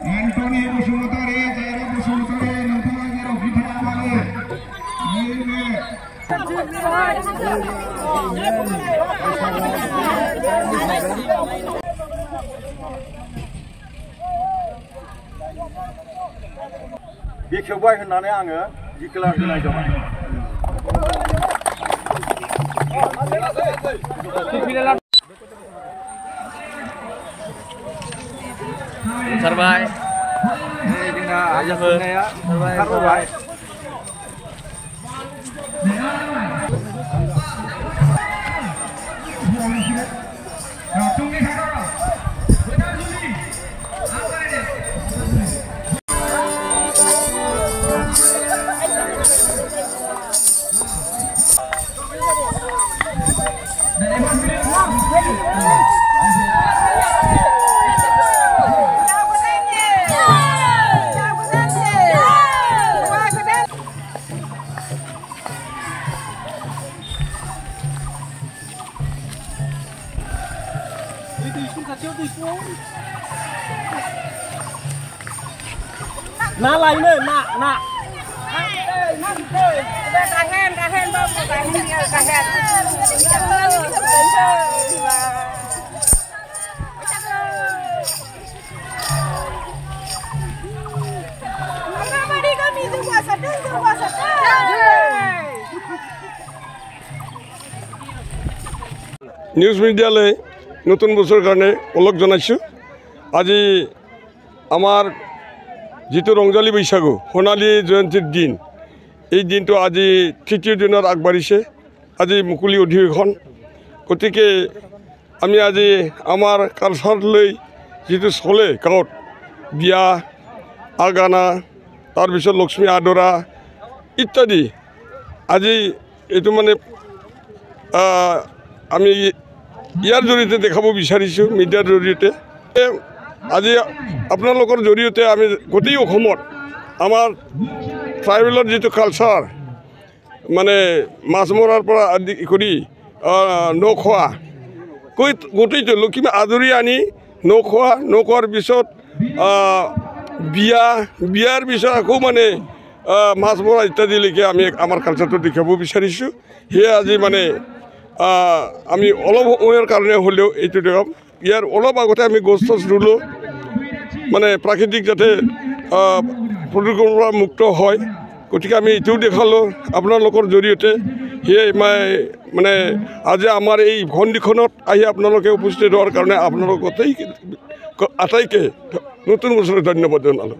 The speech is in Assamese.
Anthony Bosumutare, Jaira Bosumutare, Nanthagira Vithamale. Bे खेवबाय होननानै आङो जिखला होनाय जाबाय Sarbai. Ini tinggal aja ke. Sarbai. Na lại nữa, na. Nah, kahen bang, kahen. News মিডিয়ালৈ নতুন বছৰৰ কাৰণে অলপ জনাইছোঁ আজি আমাৰ যিটো ৰংজালী বৈশাগু সোণালী জয়ন্তীৰ দিন এই দিনটো আজি তৃতীয় দিনত আগবাঢ়িছে আজি মুকলি অধিৱেশন গতিকে আমি আজি আমাৰ কালচাৰলৈ যিটো চলে গাঁৱত বিয়া আগানা তাৰপিছত লক্ষ্মী আদৰা ইত্যাদি আজি এইটো মানে আমি ইয়াৰ জৰিয়তে দেখাব বিচাৰিছোঁ মিডিয়াৰ জৰিয়তে আজি আপোনালোকৰ জৰিয়তে আমি গোটেই অসমত আমাৰ ট্ৰাইবেলৰ যিটো কালচাৰ মানে মাছ মৰাৰ পৰা আদি কৰি নখোৱা গোটেইটো লখিমী আদৰি আনি নখোৱাৰ পিছত বিয়াৰ পিছত আকৌ মানে মাছ মৰা ইত্যাদিলৈকে আমি আমাৰ কালচাৰটো দেখাব বিচাৰিছোঁ সেয়ে আজি মানে আমি অলপ সময়ৰ কাৰণে হ'লেও এইটো দেখাম ইয়াৰ অলপ আগতে আমি গছ ৰুলোঁ মানে প্ৰাকৃতিক যাতে প্ৰদূষণৰ পৰা মুক্ত হয় গতিকে আমি এইটোও দেখালোঁ আপোনালোকৰ জৰিয়তে সেয়ে মই মানে আজি আমাৰ এই ভণ্ডিখনত আহি আপোনালোকে উপস্থিত হোৱাৰ কাৰণে আপোনালোক আটাইকে নতুন বছৰত ধন্যবাদ জনালোঁ।